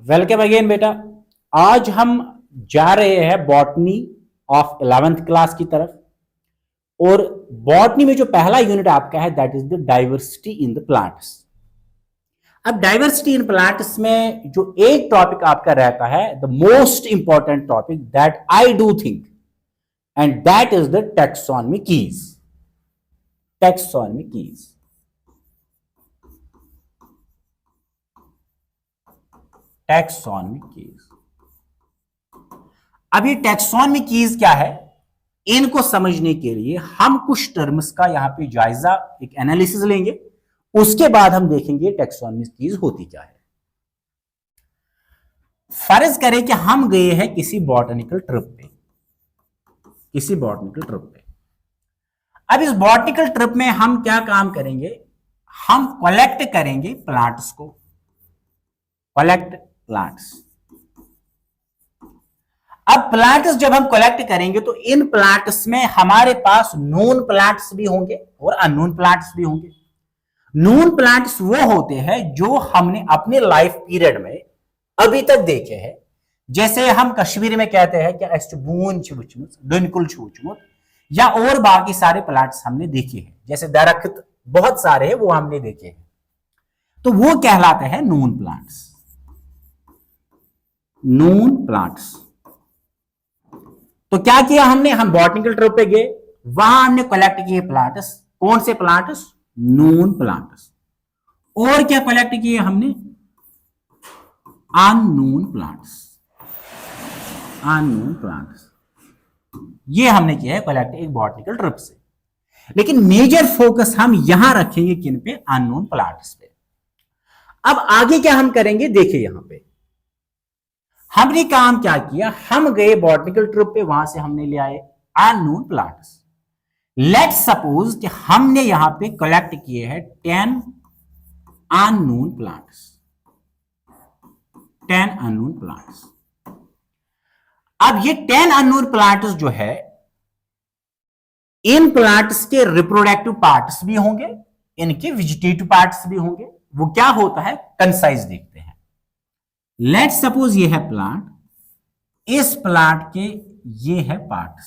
Welcome again बेटा। आज हम जा रहे हैं बॉटनी ऑफ 11th क्लास की तरफ। और बॉटनी में जो पहला यूनिट आपका है that is the diversity in the plants. अब डाइवर्सिटी इन प्लांट्स में जो एक टॉपिक आपका रहता है, the most important topic that I do think, and that is the taxonomy keys. Taxonomy keys, taxonomy keys. अब ये टैक्सोनॉमी कीज क्या है, इनको समझने के लिए हम कुछ टर्म्स का यहां पे जायजा, एक एनालिसिस लेंगे। उसके बाद हम देखेंगे टैक्सोनॉमी कीज होती क्या है। फर्ज करें कि हम गए हैं किसी बॉटनिकल ट्रिप पे, किसी बॉटनिकल ट्रिप पे। अब इस बॉटनिकल ट्रिप में हम क्या काम करेंगे, हम कलेक्ट करेंगे प्लांट्स को, कलेक्ट प्लांट्स। अब प्लांट्स जब हम कलेक्ट करेंगे तो इन प्लांट्स में हमारे पास नोन प्लांट्स भी होंगे और अननोन प्लांट्स भी होंगे। नोन प्लांट्स वो होते हैं जो हमने अपने लाइफ पीरियड में अभी तक देखे हैं। जैसे हम कश्मीर में कहते हैं कि अस्तबून छुचमुच, डुनकुल छुचमुच, या और बाकी सारे प्लांट्स हमने देखे हैं। जैसे दरख्त बहुत सारे हैं वो हमने देखे हैं, तो वो कहलाते हैं नोन प्लांट्स। Known plants. तो क्या किया हमने, हम बॉटनिकल ट्रिप पे गए, वहां हमने कलेक्ट किए प्लांट्स। कौन से प्लांट्स? Known plants. और क्या कलेक्ट किए हमने? Unknown plants. अननोन प्लांट्स ये हमने किया है कलेक्ट एक बॉटनिकल ट्रिप से। लेकिन मेजर फोकस हम यहां रखेंगे किन पे? अननोन प्लांट्स पे। अब आगे क्या हम करेंगे, देखिए यहां पे हमने काम क्या किया, हम गए बॉटनिकल ट्रिप पे, वहां से हमने ले आए अननोन प्लांट्स। लेट्स सपोज कि हमने यहां पे कलेक्ट किए हैं 10 अननोन प्लांट्स, 10 अननोन प्लांट्स। अब ये 10 अननोन प्लांट्स जो है, इन प्लांट्स के रिप्रोडक्टिव पार्ट्स भी होंगे, इनके वेजिटेटिव पार्ट्स भी होंगे। वो क्या होता है, कंसाइज देखते हैं। लेट्स सपोज ये है प्लांट, इस प्लांट के ये है पार्ट्स।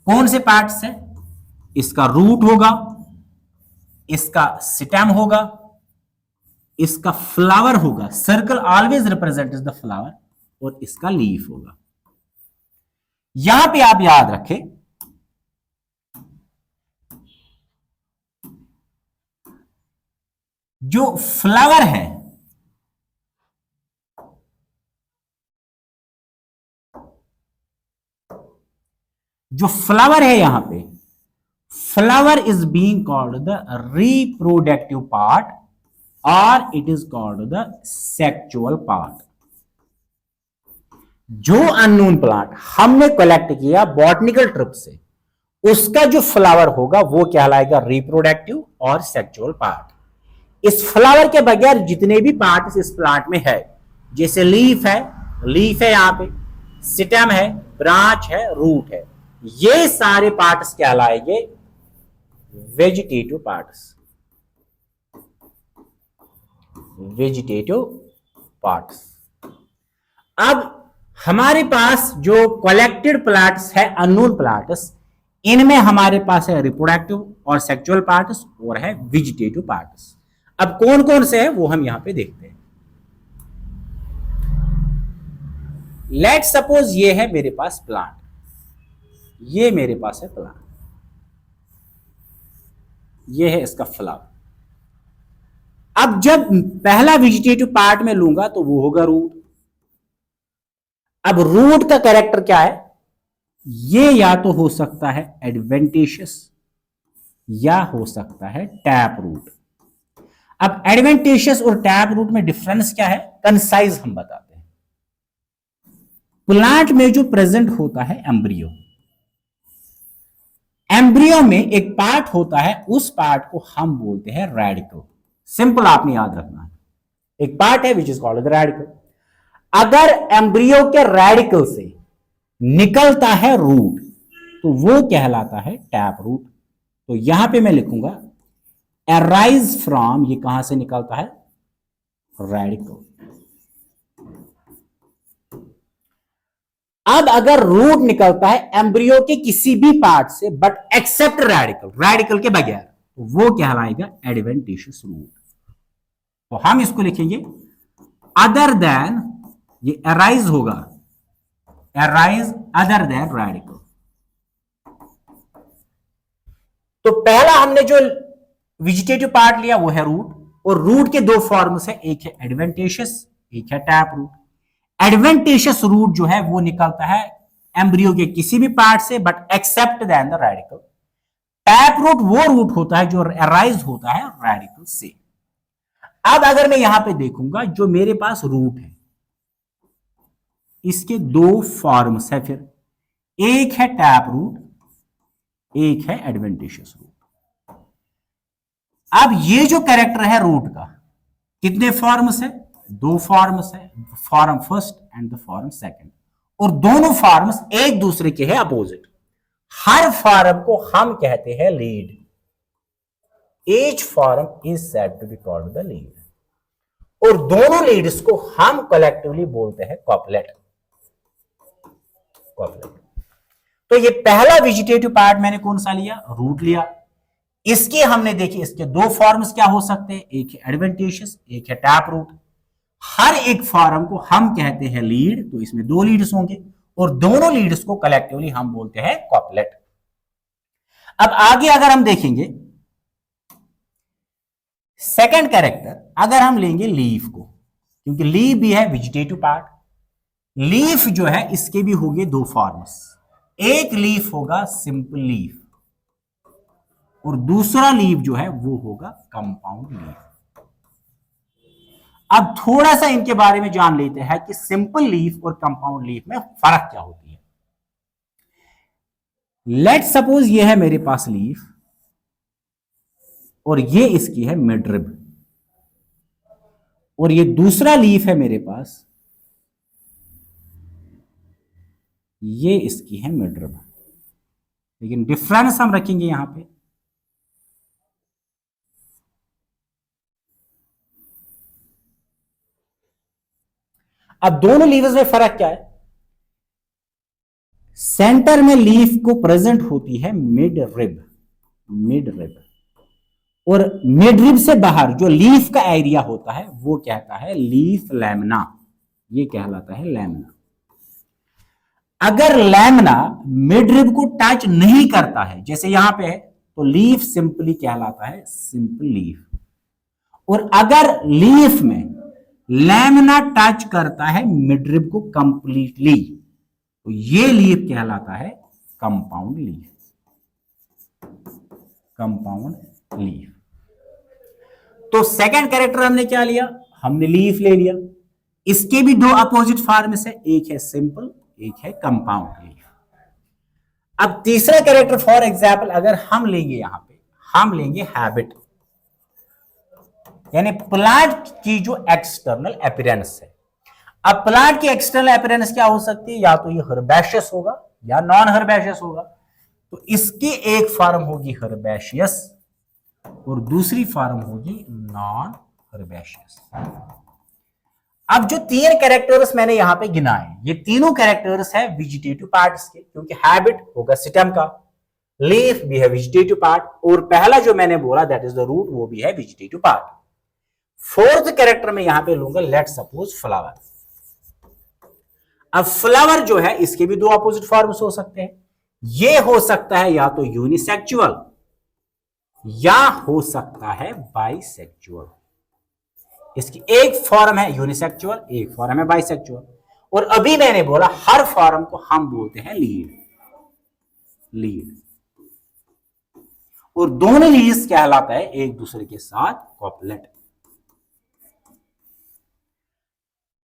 कौन से पार्ट्स है? इसका रूट होगा, इसका स्टेम होगा, इसका फ्लावर होगा, circle always represents the flower, और इसका लीफ होगा। यहां पे आप याद रखें, जो फ्लावर है, जो फ्लावर है यहां पे, flower is being called the reproductive part और it is called the sexual part. जो अननोन प्लांट हमने कलेक्ट किया बॉटनिकल ट्रिप से, उसका जो फ्लावर होगा वो कहलाएगा रिप्रोडक्टिव और सेक्सुअल पार्ट। इस फ्लावर के बगैर जितने भी पार्ट्स इस प्लांट में है, जैसे लीफ है, लीफ है यहां पे, स्टेम है, ब्रांच है, रूट है, ये सारे पार्ट्स कहलाएंगे वेजिटेटिव पार्ट्स। Vegetative parts. अब हमारे पास जो कलेक्टेड प्लांट्स है अननोन प्लांट्स, इनमें हमारे पास है रिप्रोडक्टिव और सेक्सुअल पार्ट्स और है वेजिटेटिव पार्ट्स। अब कौन कौन से है वो हम यहां पे देखते हैं। लेट्स सपोज ये है मेरे पास प्लांट, ये मेरे पास है प्लांट, ये है इसका फ्लावर। अब जब पहला वेजिटेटिव पार्ट में लूंगा तो वो होगा रूट। अब रूट का कैरेक्टर क्या है, ये या तो हो सकता है एडवेंटिशियस या हो सकता है टैप रूट। अब एडवेंटिशियस और टैप रूट में डिफरेंस क्या है, कंसाइज हम बताते हैं। प्लांट में जो प्रेजेंट होता है एम्ब्रियो, एम्ब्रियो में एक पार्ट होता है, उस पार्ट को हम बोलते हैं रेडिकल। सिंपल आपने याद रखना है, एक पार्ट है विच इज कॉल्ड रेडिकल। अगर एम्ब्रियो के रेडिकल से निकलता है रूट तो वो कहलाता है टैप रूट। तो यहां पे मैं लिखूंगा अराइज फ्रॉम, ये कहां से निकलता है, रेडिकल। अब अगर रूट निकलता है एम्ब्रियो के किसी भी पार्ट से बट एक्सेप्ट रेडिकल, रेडिकल के बगैर, तो वो कहलाएगा एडवेंटिशियस रूट। तो हम इसको लिखेंगे अदर देन, ये अराइज होगा, अराइज अदर देन रेडिकल। तो पहला हमने जो वेजिटेटिव पार्ट लिया वो है रूट, और रूट के दो फॉर्म्स है, एक है एडवेंटिशियस, एक है टैप रूट। एडवेंटिशियस रूट जो है वो निकलता है एम्ब्रियो के किसी भी पार्ट से but except then the radical. Tap root वो रूट होता है जो अराइज होता है रेडिकल से। अब अगर मैं यहां पे देखूंगा जो मेरे पास रूट है, इसके दो फॉर्म्स है, फिर एक है टैप रूट, एक है एडवेंटिशियस रूट। अब ये जो कैरेक्टर है रूट का, कितने फॉर्म्स है? दो फॉर्म्स है, form first and the form second, और दोनों फॉर्म्स एक दूसरे के है अपोजिट। हर फॉर्म को हम कहते हैं lead. Each form is said to be called the lead, और दोनों लीड्स को हम कलेक्टिवली बोलते हैं कॉपलेट। तो ये पहला वेजिटेटिव पार्ट मैंने कौन सा लिया? रूट लिया। इसके हमने देखी, इसके दो फॉर्म्स क्या हो सकते हैं, एक है एडवेंटिशियस, एक है टैप रूट। हर एक फॉर्म को हम कहते हैं लीड, तो इसमें दो लीड्स होंगे, और दोनों लीड्स को कलेक्टिवली हम बोलते हैं कॉपलेट। अब आगे अगर हम देखेंगे सेकंड कैरेक्टर, अगर हम लेंगे लीफ को, क्योंकि लीफ भी है वेजिटेटिव पार्ट। लीफ जो है इसके भी होंगे दो फॉर्म्स, एक लीफ होगा सिंपल लीफ, और दूसरा लीफ जो है वो होगा कंपाउंड लीफ। अब थोड़ा सा इनके बारे में जान लेते हैं कि सिंपल लीफ और कंपाउंड लीफ में फर्क क्या होती है। लेट सपोज ये है मेरे पास लीफ, और ये इसकी है मिडरिब, और ये दूसरा लीफ है मेरे पास, ये इसकी है मिडरिब। लेकिन डिफरेंस हम रखेंगे यहां पे, अब दोनों लीव्स में फर्क क्या है? सेंटर में लीफ को प्रेजेंट होती है मिड रिब, मिड रिब, और मिड रिब से बाहर जो लीफ का एरिया होता है वो कहता है लीफ लैमिना, ये कहलाता है लैमिना। अगर लैमिना मिड रिब को टच नहीं करता है, जैसे यहां पे है, तो लीफ सिंपली कहलाता है सिंपल लीफ। और अगर लीफ में लैमिना टच करता है मिडरिब को कंप्लीटली, तो ये लीफ कहलाता है कंपाउंड लीफ, कंपाउंड लीफ। तो सेकंड कैरेक्टर हमने क्या लिया? हमने लीफ ले लिया। इसके भी दो अपोजिट फॉर्म्स है, एक है सिंपल, एक है कंपाउंड लीफ। अब तीसरा कैरेक्टर फॉर एग्जाम्पल अगर हम लेंगे, यहां पे हम लेंगे हैबिट, यानी प्लांट की जो एक्सटर्नल अपीयरेंस है। अब प्लांट की एक्सटर्नल अपीयरेंस क्या हो सकती है? या तो ये हर्बेशियस होगा या नॉन हर्बेशियस होगा। तो इसकी एक फॉर्म होगी हर्बेशियस और दूसरी फॉर्म होगी नॉन हर्बेशियस। अब जो तीन कैरेक्टर्स मैंने यहां पे गिनाए, ये तीनों कैरेक्टर्स है वेजिटेटिव पार्ट्स के, क्योंकि हैबिट होगा स्टेम का, लीफ भी है वेजिटेटिव पार्ट, और पहला जो मैंने बोला दैट इज द रूट, वो भी है वेजिटेटिव पार्ट। फोर्थ कैरेक्टर में यहां पे लूंगा लेट सपोज फ्लावर। अब फ्लावर जो है इसके भी दो अपोजिट फॉर्म्स हो सकते हैं। ये हो सकता है या तो यूनिसेक्सुअल या हो सकता है बाइसेक्सुअल। इसकी एक फॉर्म है यूनिसेक्सुअल, एक फॉर्म है बाइसेक्सुअल, और अभी मैंने बोला हर फॉर्म को हम बोलते हैं लीड, लीड, और दोनों लीड्स कहलाता है एक दूसरे के साथ कॉपलेट।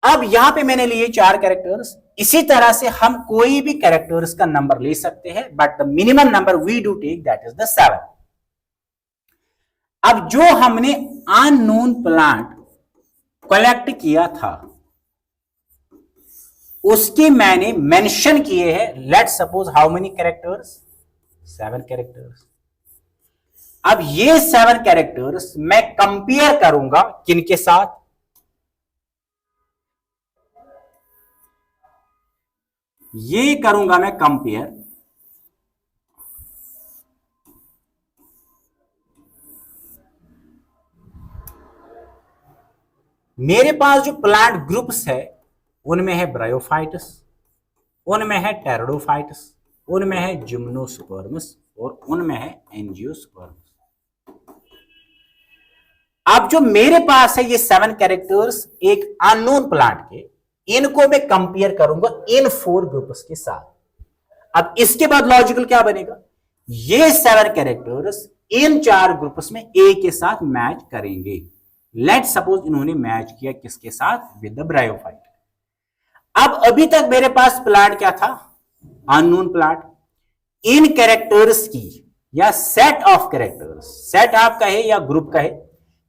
अब यहां पे मैंने लिए चार कैरेक्टर्स। इसी तरह से हम कोई भी कैरेक्टर्स का नंबर ले सकते हैं, but the minimum number we do take that is the 7। अब जो हमने अननोन प्लांट कलेक्ट किया था उसके मैंने मेंशन किए हैं, let suppose how many characters? 7 characters. अब ये 7 कैरेक्टर्स मैं कंपेयर करूंगा किनके साथ? ये करूंगा मैं कंपेयर, मेरे पास जो प्लांट ग्रुप्स है उनमें है ब्रायोफाइटस, उनमें है टेरिडोफाइटस, उनमें है जिम्नोस्पर्मस और उनमें है एंजियोस्पर्मस। अब जो मेरे पास है ये 7 कैरेक्टर्स एक अननोन प्लांट के, इनको मैं कंपेयर करूंगा इन 4 ग्रुप्स के साथ। अब इसके बाद लॉजिकल क्या बनेगा, ये 7 कैरेक्टर्स इन 4 ग्रुप्स में ए के साथ मैच करेंगे। लेट सपोज इन्होंने मैच किया किसके साथ, विद द ब्रायोफाइट। अब अभी तक मेरे पास प्लांट क्या था, अननोन प्लांट। इन कैरेक्टर्स की या सेट ऑफ कैरेक्टर्स, सेट आप कहे या ग्रुप कहे,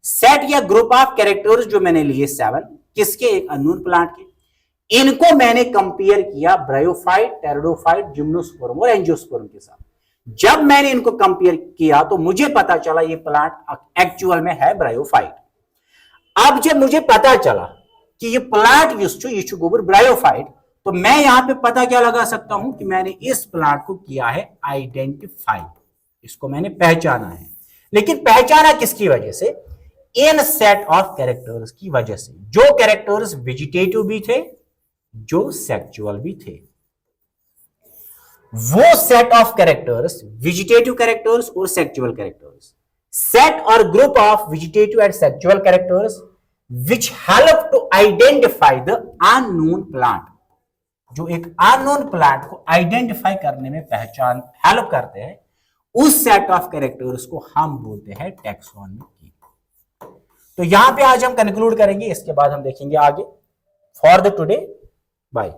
सेट या ग्रुप ऑफ कैरेक्टर्स जो मैंने लिए 7 किसके, एक अननोन प्लांट के, इनको मैंने कंपेयर किया ब्रायोफाइट, टेरिडोफाइट, जिम्नोस्पर्म और एंजियोस्पर्म के साथ। जब मैंने इनको कंपेयर किया तो मुझे पता चला ये प्लांट एक्चुअल में है ब्रायोफाइट। अब जब मुझे पता चला कि ये प्लांट यूज्ड टू गोबर ब्रायोफाइट, तो मैं यहां पे पता क्या लगा सकता हूं कि मैंने इस प्लांट को किया है आइडेंटिफाई, इसको मैंने पहचाना है। लेकिन पहचाना किसकी वजह से, इन सेट ऑफ कैरेक्टर्स की वजह से, जो कैरेक्टर्स वेजिटेटिव भी थे, जो सेक्सुअल भी थे। वो set of characters, vegetative characters और sexual characters, set or group of vegetative and sexual characters which help to identify the unknown plant, जो एक अननोन प्लांट को आइडेंटिफाई करने में पहचान हेल्प करते हैं, उस सेट ऑफ कैरेक्टर्स को हम बोलते हैं टैक्सोनॉमी। तो यहां पे आज हम कंक्लूड करेंगे, इसके बाद हम देखेंगे आगे। For the today bye.